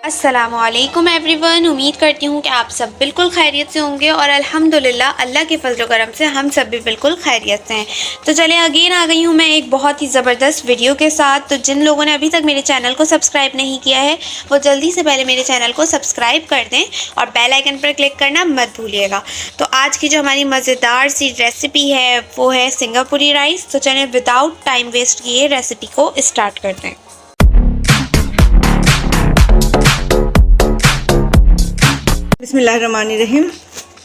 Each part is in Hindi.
अस्सलामुअलैकुम एवरीवन। उम्मीद करती हूँ कि आप सब बिल्कुल खैरियत से होंगे और अल्हम्दुलिल्लाह अल्लाह के फजल करम से हम सब भी बिल्कुल खैरियत से हैं। तो चलें, अगेन आ गई हूँ मैं एक बहुत ही ज़बरदस्त वीडियो के साथ। तो जिन लोगों ने अभी तक मेरे चैनल को सब्सक्राइब नहीं किया है वो जल्दी से पहले मेरे चैनल को सब्सक्राइब कर दें और बेल आइकन पर क्लिक करना मत भूलिएगा। तो आज की जो हमारी मज़ेदार सी रेसिपी है वो है सिंगापुरी राइस। तो चलें विदाउट टाइम वेस्ट किए रेसिपी को स्टार्ट करते हैं। बिस्मिल्लाहिर्रहमानिर्रहीम।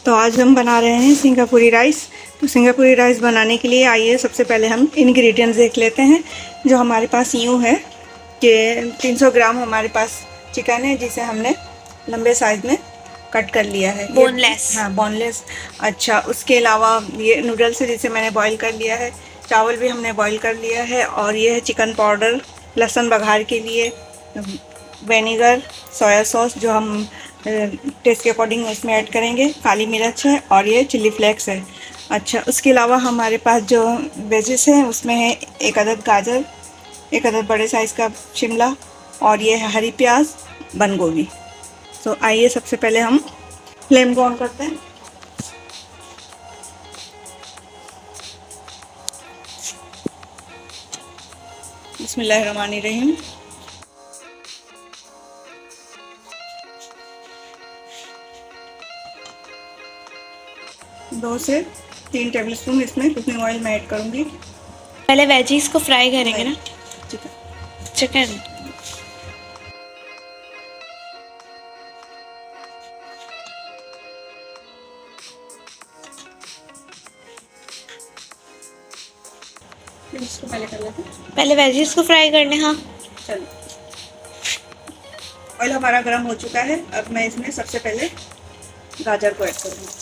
तो आज हम बना रहे हैं सिंगापुरी राइस। तो सिंगापुरी राइस बनाने के लिए आइए सबसे पहले हम इंग्रेडिएंट्स देख लेते हैं। जो हमारे पास यूँ है कि 300 ग्राम हमारे पास चिकन है जिसे हमने लंबे साइज़ में कट कर लिया है। बोनलेस। हाँ, बोनलेस। अच्छा, उसके अलावा ये नूडल्स है जिसे मैंने बॉईल कर लिया है। चावल भी हमने बॉईल कर लिया है। और ये है चिकन पाउडर, लहसुन बघार के लिए, विनेगर, सोया सॉस जो हम टेस्ट के अकॉर्डिंग उसमें ऐड करेंगे, काली मिर्च है और ये चिल्ली फ्लेक्स है। अच्छा, उसके अलावा हमारे पास जो वेजेस हैं उसमें है एक अदद गाजर, एक अदद बड़े साइज़ का शिमला और ये है हरी प्याज, बंद गोभी। तो आइए सबसे पहले हम फ्लेम को ऑन करते हैं। बिस्मिल्लाहिर्रहमानिर्रहीम। 2 से 3 टेबल स्पून इसमें कुकिंग ऑयल मैं ऐड करूँगी। पहले वेजीज को फ्राई करेंगे ना, चिकन। चिकन। इसको पहले कर लेते हैं। पहले वेजीज को फ्राई कर लें। हाँ चलो, ऑयल हमारा गर्म हो चुका है। अब मैं इसमें सबसे पहले गाजर को ऐड करूँगी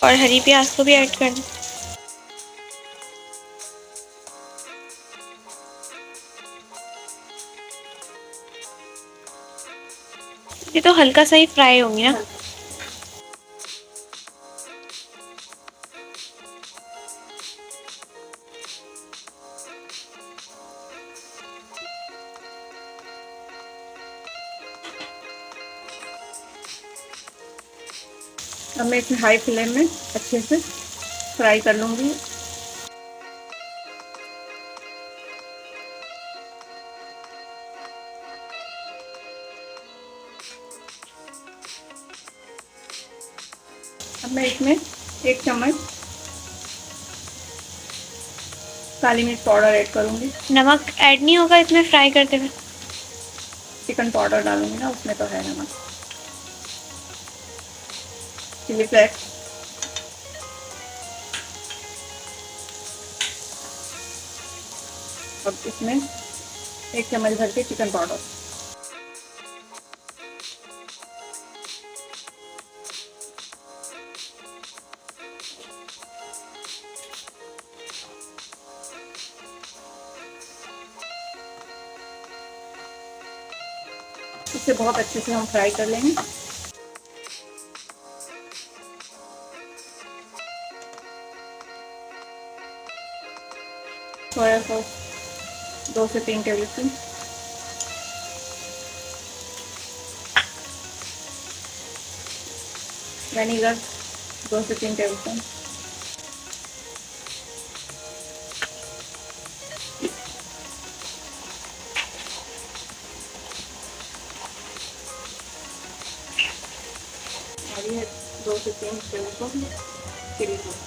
और हरी प्याज को भी ऐड कर दें। ये तो हल्का सा ही फ्राई होंगे ना। अब मैं इसे हाई फ्लेम में अच्छे से फ्राई कर लूँगी। अब मैं इसमें 1 चम्मच काली मिर्च पाउडर ऐड करूँगी। नमक ऐड नहीं होगा इसमें फ्राई करते हुए? चिकन पाउडर डालूँगी ना, उसमें तो है नमक। चिली फ्लेक्स, अब इसमें 1 चम्मच भर के चिकन पाउडर। इसे बहुत अच्छे से हम फ्राई कर लेंगे। सोया सॉस 2 से 3 टेबल स्पून, विनेगर 2 से 3 टेबल स्पून, और ये 2 से 3 table spoon chilli sauce.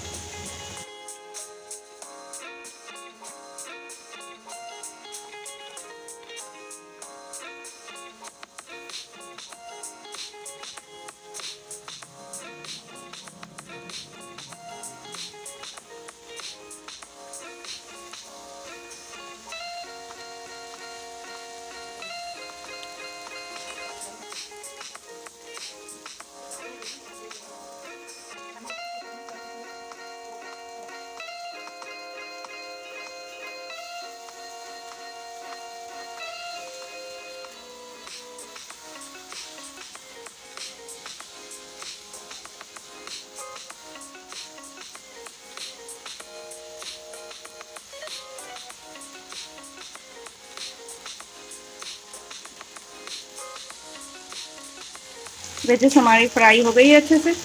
Wedges हमारी फ्राई हो गई है अच्छे से।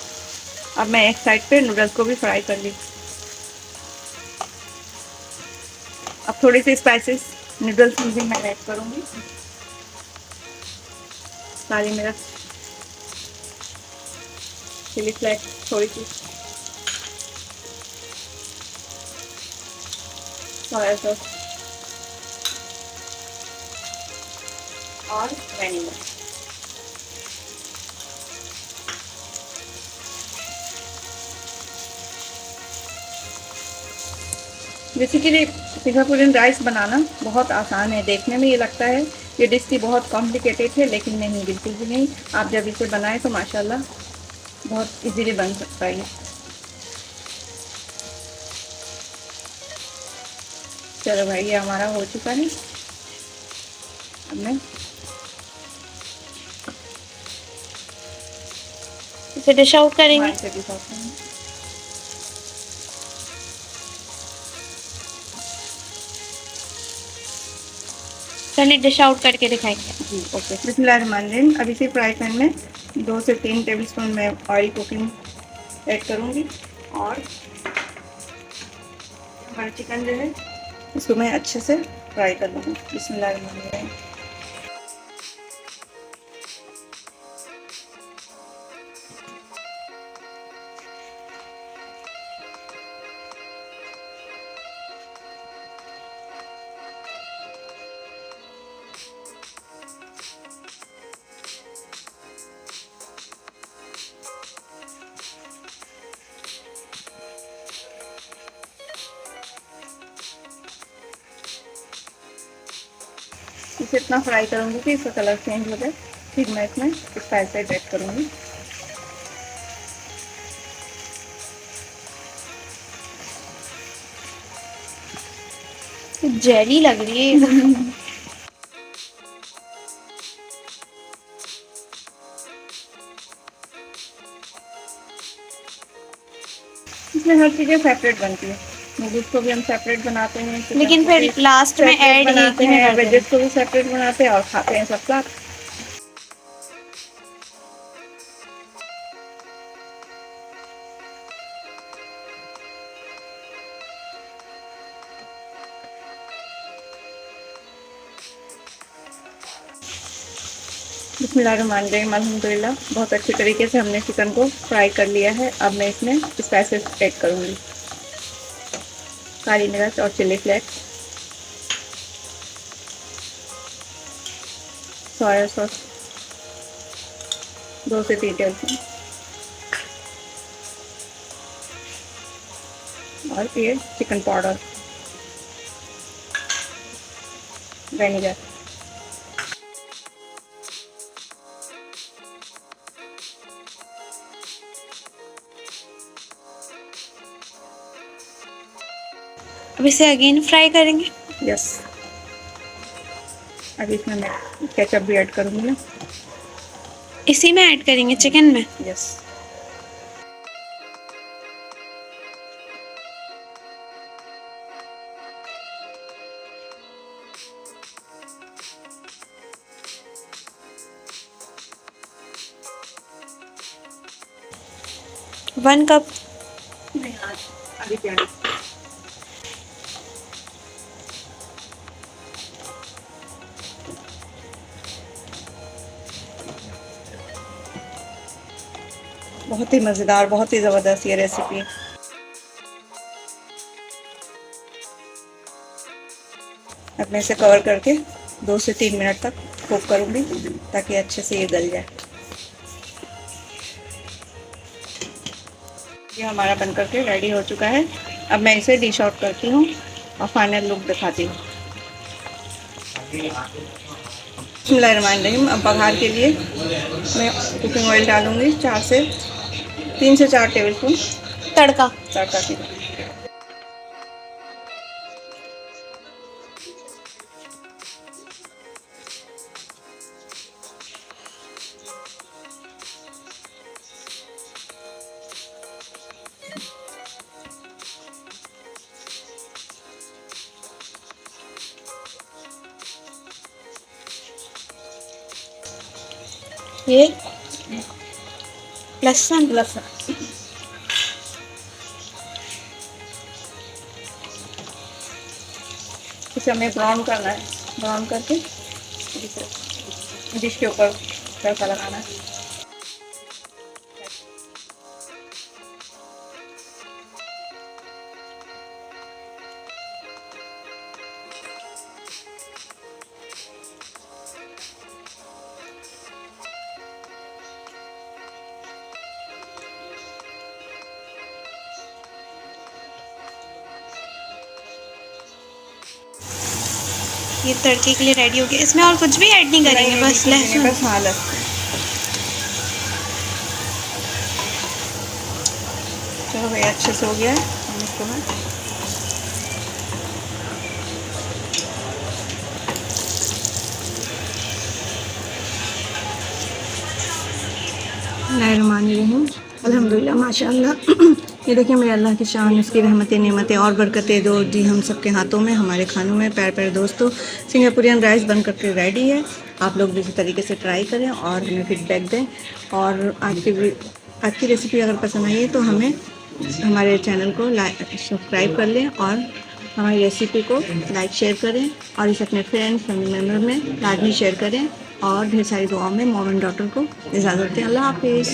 अब मैं एक साइड पे नूडल्स को भी फ्राई कर ली। अब थोड़ी सी स्पाइसेस नूडल्स में भी मैं ऐड करूँगी। काली मिर्च, चिली फ्लेक्स थोड़ी सी, सोया सॉस और वेनिगर। बेसिकली सिंगापुरियन राइस बनाना बहुत आसान है। देखने में ये लगता है ये डिश थी बहुत कॉम्प्लिकेटेड है, लेकिन नहीं, बिल्कुल भी नहीं। आप जब इसे बनाएं तो माशाल्लाह बहुत इजीली बन सकता है। चलो भाई, ये हमारा हो चुका है। अब मैं इसे डिश आउट करेंगे। से भी खाते हैं। चलिए डिश आउट करके दिखाएंगे। जी ओके। बिस्मिल्लाहिर्रहमानिर्रहीम। अभी से फ्राई पैन में 2 से 3 टेबलस्पून मैं ऑयल कुकिंग ऐड करूँगी और हमारा चिकन जो है इसको मैं अच्छे से फ्राई कर लूँगी। बिस्मिल्लाहिर्रहमानिर्रहीम। इसे इतना फ्राई करूँगी कि इसका कलर चेंज हो जाए। फिर मैं इसमें स्पाइसेस ऐड करूँगी। जेली लग रही है। इसमें हर चीज़ें सेपरेट बनती है। नूडल्स को भी हम सेपरेट बनाते हैं, लेकिन फिर लास्ट में ऐड एक ही में कर देंगे। वेजेस को भी सेपरेट बनाते हैं और खाते हैं सब साथ। बिस्मिल्लाहिर्रहमानिर्रहीम। अल्हम्दुलिल्लाह बहुत अच्छे तरीके से हमने चिकन को फ्राई कर लिया है। अब मैं इसमें स्पाइसेस ऐड करूँगी। काली मिर्च और चिली फ्लेक्स, सोया सॉस 2 से 3 टेबलस्पून और ये चिकन पाउडर, वेनिगर। अब इसे अगेन फ्राई करेंगे। यस। अब इसमें मैं केचप भी ऐड करूँगी ना। इसी में ऐड करेंगे चिकन में। यस। One cup. नहीं, आधी प्यारी। बहुत ही मज़ेदार, बहुत ही ज़बरदस्त ये रेसिपी है। अब मैं इसे कवर करके 2 से 3 मिनट तक कुक करूँगी ताकि अच्छे से ये गल जाए। ये हमारा बन करके रेडी हो चुका है। अब मैं इसे डिश आउट करती हूँ और फाइनल लुक दिखाती हूँ। बिस्मिल्लाहिर्रहमानिर्रहीम। अब बघार के लिए मैं कुकिंग ऑयल डालूँगी 3 से 4 टेबलस्पून तड़का। तड़का की। ये लहसुन। लहसुन। इसे हमें ब्राउन करना है, ब्राउन करके डिश के ऊपर तड़का लगाना है। ये तड़के के लिए रेडी हो गया। इसमें और कुछ भी ऐड नहीं करेंगे, बस लहसुन। बस हाँ, लहसुन। चलो भाई, अच्छे से हो गया है। हम इसको बिस्मिल्लाहिर्रहमानिर्रहीम, अल्हम्दुलिल्लाह, माशाअल्लाह। ये देखिए मेरे अल्लाह की शान, उसकी रहमतें, नेमतें और बरकतें दो दी हम सब के हाथों में, हमारे खानों में। प्यारे प्यारे दोस्तों, सिंगापुरियन राइस बन करके रेडी है। आप लोग भी इसी तरीके से ट्राई करें और हमें फीडबैक दें। और आज की रेसिपी अगर पसंद आई है तो हमें हमारे चैनल को सब्सक्राइब कर लें और हमारी रेसिपी को लाइक शेयर करें और इसे अपने फ्रेंड्स फैमिली मेम्बर में लाजमी शेयर करें। और ढेर सारी दुआओं में मॉम एंड डॉटर को इजाज़त दें। अल्लाह हाफिज़।